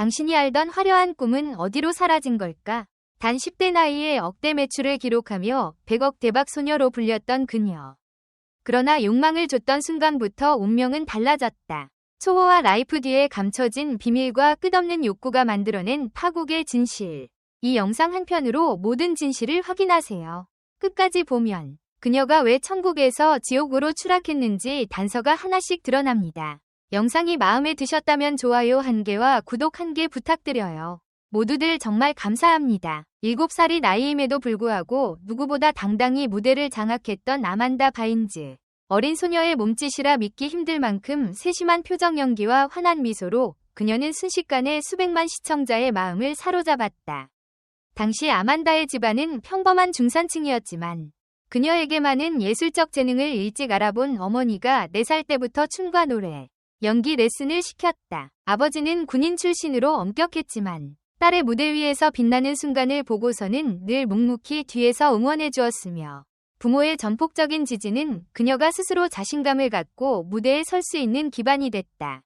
당신이 알던 화려한 꿈은 어디로 사라진 걸까? 단 10대 나이에 억대 매출을 기록하며 100억 대박 소녀로 불렸던 그녀. 그러나 욕망을 줬던 순간부터 운명은 달라졌다. 초호화 라이프 뒤에 감춰진 비밀과 끝없는 욕구가 만들어낸 파국의 진실. 이 영상 한편으로 모든 진실을 확인하세요. 끝까지 보면 그녀가 왜 천국에서 지옥으로 추락했는지 단서가 하나씩 드러납니다. 영상이 마음에 드셨다면 좋아요 1개와 구독 1개 부탁드려요. 모두들 정말 감사합니다. 7살이 나이임에도 불구하고 누구보다 당당히 무대를 장악했던 아만다 바인즈. 어린 소녀의 몸짓이라 믿기 힘들 만큼 세심한 표정 연기와 환한 미소로 그녀는 순식간에 수백만 시청자의 마음을 사로잡았다. 당시 아만다의 집안은 평범한 중산층이었지만 그녀에게만은 예술적 재능을 일찍 알아본 어머니가 4살 때부터 춤과 노래, 연기 레슨을 시켰다. 아버지는 군인 출신으로 엄격했지만 딸의 무대 위에서 빛나는 순간을 보고서는 늘 묵묵히 뒤에서 응원해 주었으며 부모의 전폭적인 지지는 그녀가 스스로 자신감을 갖고 무대에 설 수 있는 기반이 됐다.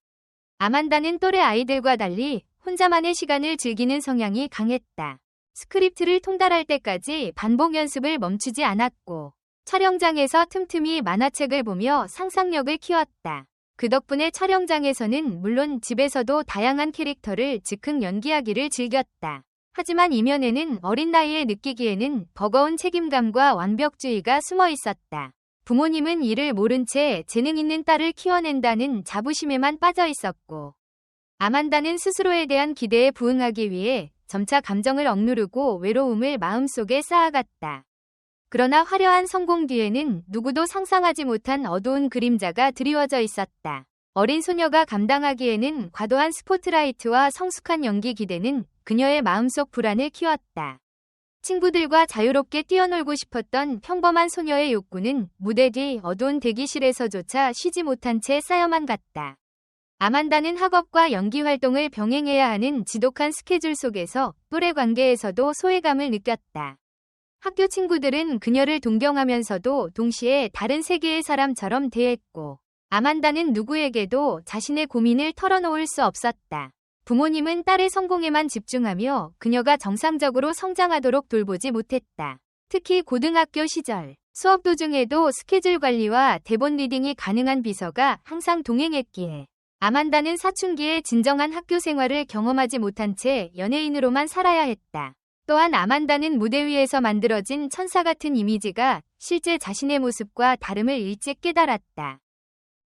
아만다는 또래 아이들과 달리 혼자만의 시간을 즐기는 성향이 강했다. 스크립트를 통달할 때까지 반복 연습을 멈추지 않았고 촬영장에서 틈틈이 만화책을 보며 상상력을 키웠다. 그 덕분에 촬영장에서는 물론 집에서도 다양한 캐릭터를 즉흥 연기하기를 즐겼다. 하지만 이면에는 어린 나이에 느끼기에는 버거운 책임감과 완벽주의가 숨어 있었다. 부모님은 이를 모른 채 재능 있는 딸을 키워낸다는 자부심에만 빠져 있었고 아만다는 스스로에 대한 기대에 부응하기 위해 점차 감정을 억누르고 외로움을 마음속에 쌓아갔다. 그러나 화려한 성공 뒤에는 누구도 상상하지 못한 어두운 그림자가 드리워져 있었다. 어린 소녀가 감당하기에는 과도한 스포트라이트와 성숙한 연기 기대는 그녀의 마음속 불안을 키웠다. 친구들과 자유롭게 뛰어놀고 싶었던 평범한 소녀의 욕구는 무대 뒤 어두운 대기실에서조차 쉬지 못한 채 쌓여만 갔다. 아만다는 학업과 연기 활동을 병행해야 하는 지독한 스케줄 속에서 또래 관계에서도 소외감을 느꼈다. 학교 친구들은 그녀를 동경하면서도 동시에 다른 세계의 사람처럼 대했고 아만다는 누구에게도 자신의 고민을 털어놓을 수 없었다. 부모님은 딸의 성공에만 집중하며 그녀가 정상적으로 성장하도록 돌보지 못했다. 특히 고등학교 시절 수업 도중에도 스케줄 관리와 대본 리딩이 가능한 비서가 항상 동행했기에 아만다는 사춘기에 진정한 학교 생활을 경험하지 못한 채 연예인으로만 살아야 했다. 또한 아만다는 무대 위에서 만들어진 천사 같은 이미지가 실제 자신의 모습과 다름을 일찍 깨달았다.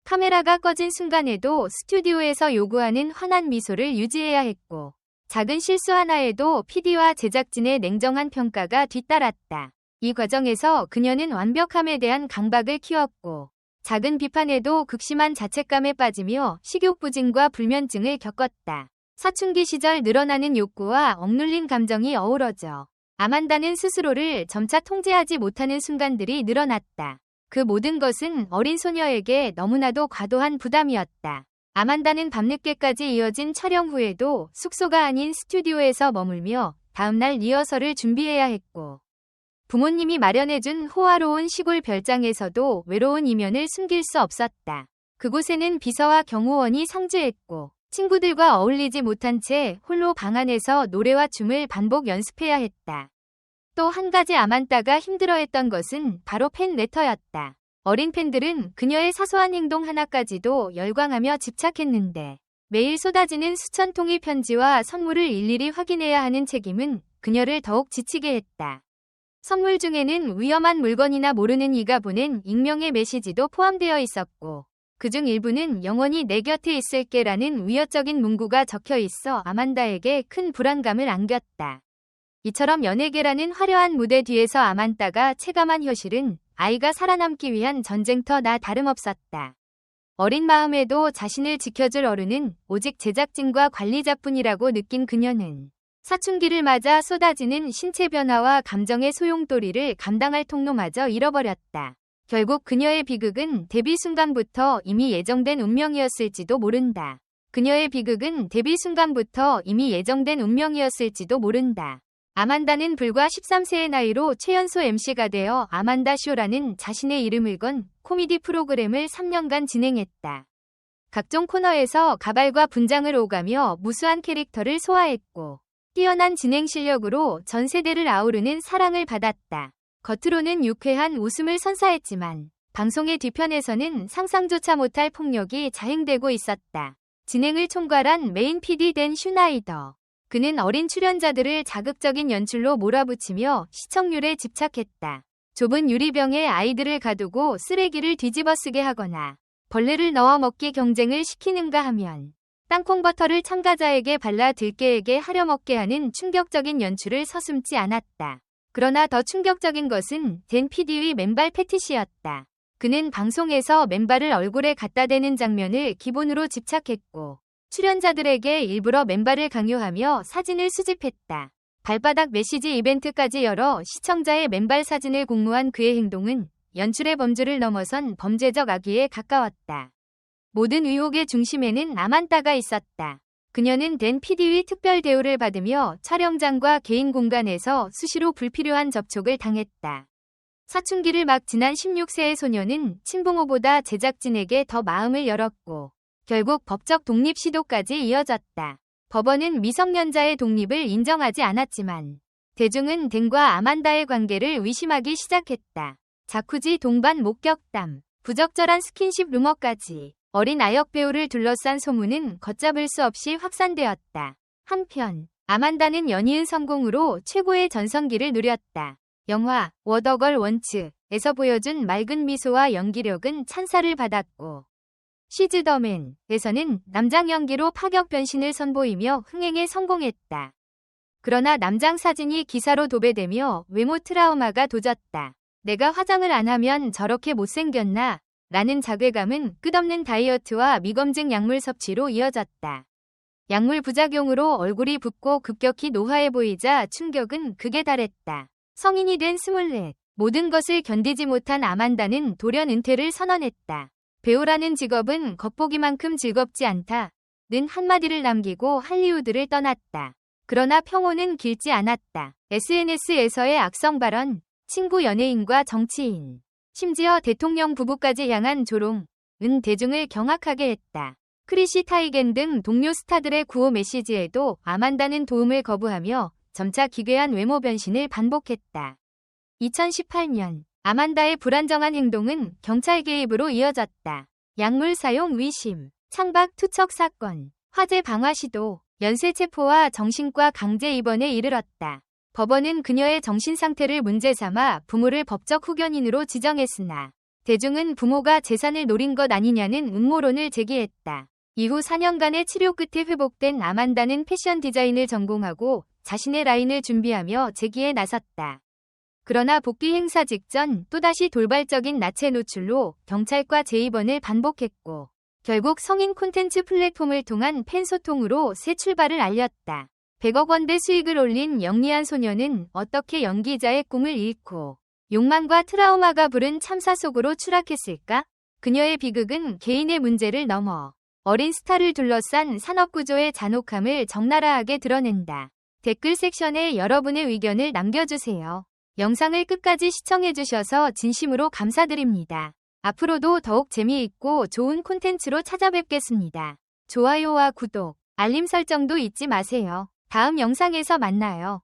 카메라가 꺼진 순간에도 스튜디오에서 요구하는 환한 미소를 유지해야 했고 작은 실수 하나에도 PD와 제작진의 냉정한 평가가 뒤따랐다. 이 과정에서 그녀는 완벽함에 대한 강박을 키웠고 작은 비판에도 극심한 자책감에 빠지며 식욕부진과 불면증을 겪었다. 사춘기 시절 늘어나는 욕구와 억눌린 감정이 어우러져 아만다는 스스로를 점차 통제하지 못하는 순간들이 늘어났다. 그 모든 것은 어린 소녀에게 너무나도 과도한 부담이었다. 아만다는 밤늦게까지 이어진 촬영 후에도 숙소가 아닌 스튜디오에서 머물며 다음날 리허설을 준비해야 했고 부모님이 마련해준 호화로운 시골 별장에서도 외로운 이면을 숨길 수 없었다. 그곳에는 비서와 경호원이 상주했고 친구들과 어울리지 못한 채 홀로 방 안에서 노래와 춤을 반복 연습해야 했다. 또 한 가지 아만다가 힘들어했던 것은 바로 팬 레터였다. 어린 팬들은 그녀의 사소한 행동 하나까지도 열광하며 집착했는데 매일 쏟아지는 수천 통의 편지와 선물을 일일이 확인해야 하는 책임은 그녀를 더욱 지치게 했다. 선물 중에는 위험한 물건이나 모르는 이가 보낸 익명의 메시지도 포함되어 있었고 그중 일부는 영원히 내 곁에 있을게라는 위협적인 문구가 적혀 있어 아만다에게 큰 불안감을 안겼다. 이처럼 연예계라는 화려한 무대 뒤에서 아만다가 체감한 현실은 아이가 살아남기 위한 전쟁터나 다름없었다. 어린 마음에도 자신을 지켜줄 어른은 오직 제작진과 관리자뿐이라고 느낀 그녀는 사춘기를 맞아 쏟아지는 신체 변화와 감정의 소용돌이를 감당할 통로마저 잃어버렸다. 결국 그녀의 비극은 데뷔 순간부터 이미 예정된 운명이었을지도 모른다. 아만다는 불과 13세의 나이로 최연소 MC가 되어 아만다 쇼라는 자신의 이름을 건 코미디 프로그램을 3년간 진행했다. 각종 코너에서 가발과 분장을 오가며 무수한 캐릭터를 소화했고 뛰어난 진행 실력으로 전 세대를 아우르는 사랑을 받았다. 겉으로는 유쾌한 웃음을 선사했지만 방송의 뒤편에서는 상상조차 못할 폭력이 자행되고 있었다. 진행을 총괄한 메인 PD 댄 슈나이더. 그는 어린 출연자들을 자극적인 연출로 몰아붙이며 시청률에 집착했다. 좁은 유리병에 아이들을 가두고 쓰레기를 뒤집어 쓰게 하거나 벌레를 넣어 먹기 경쟁을 시키는가 하면 땅콩버터를 참가자에게 발라 들깨에게 하려 먹게 하는 충격적인 연출을 서슴지 않았다. 그러나 더 충격적인 것은 댄 PD의 맨발 패티시였다. 그는 방송에서 맨발을 얼굴에 갖다 대는 장면을 기본으로 집착했고 출연자들에게 일부러 맨발을 강요하며 사진을 수집했다. 발바닥 메시지 이벤트까지 열어 시청자의 맨발 사진을 공모한 그의 행동은 연출의 범주를 넘어선 범죄적 악의에 가까웠다. 모든 의혹의 중심에는 아만다가 있었다. 그녀는 댄 PD의 특별 대우를 받으며 촬영장과 개인 공간에서 수시로 불필요한 접촉을 당했다. 사춘기를 막 지난 16세의 소녀는 친부모보다 제작진에게 더 마음을 열었고 결국 법적 독립 시도까지 이어졌다. 법원은 미성년자의 독립을 인정하지 않았지만 대중은 댄과 아만다의 관계를 의심하기 시작했다. 자쿠지 동반 목격담, 부적절한 스킨십 루머까지 어린 아역 배우를 둘러싼 소문은 걷잡을 수 없이 확산되었다. 한편 아만다는 연이은 성공으로 최고의 전성기를 누렸다. 영화 워더걸 원츠에서 보여준 맑은 미소와 연기력은 찬사를 받았고 시즈 더 맨에서는 남장 연기로 파격 변신을 선보이며 흥행에 성공했다. 그러나 남장 사진이 기사로 도배되며 외모 트라우마가 도졌다. 내가 화장을 안 하면 저렇게 못생겼나? 라는 자괴감은 끝없는 다이어트와 미검증 약물 섭취로 이어졌다. 약물 부작용으로 얼굴이 붓고 급격히 노화해 보이자 충격은 극에 달했다. 성인이 된 24, 모든 것을 견디지 못한 아만다는 돌연 은퇴를 선언했다. 배우라는 직업은 겉보기만큼 즐겁지 않다. 는 한마디를 남기고 할리우드를 떠났다. 그러나 평온은 길지 않았다. SNS에서의 악성 발언, 친구 연예인과 정치인, 심지어 대통령 부부까지 향한 조롱은 대중을 경악하게 했다. 크리시 타이겐 등 동료 스타들의 구호 메시지에도 아만다는 도움을 거부하며 점차 기괴한 외모 변신을 반복했다. 2018년 아만다의 불안정한 행동은 경찰 개입으로 이어졌다. 약물 사용 위심, 창박 투척 사건, 화재 방화 시도, 연쇄 체포와 정신과 강제 입원에 이르렀다. 법원은 그녀의 정신 상태를 문제 삼아 부모를 법적 후견인으로 지정했으나 대중은 부모가 재산을 노린 것 아니냐는 음모론을 제기했다. 이후 4년간의 치료 끝에 회복된 아만다는 패션 디자인을 전공하고 자신의 라인을 준비하며 재기에 나섰다. 그러나 복귀 행사 직전 또다시 돌발적인 나체 노출로 경찰과 재입원을 반복했고 결국 성인 콘텐츠 플랫폼을 통한 팬 소통으로 새 출발을 알렸다. 100억 원대 수익을 올린 영리한 소녀는 어떻게 연기자의 꿈을 잃고 욕망과 트라우마가 부른 참사 속으로 추락했을까? 그녀의 비극은 개인의 문제를 넘어 어린 스타를 둘러싼 산업구조의 잔혹함을 적나라하게 드러낸다. 댓글 섹션에 여러분의 의견을 남겨주세요. 영상을 끝까지 시청해주셔서 진심으로 감사드립니다. 앞으로도 더욱 재미있고 좋은 콘텐츠로 찾아뵙겠습니다. 좋아요와 구독, 알림 설정도 잊지 마세요. 다음 영상에서 만나요.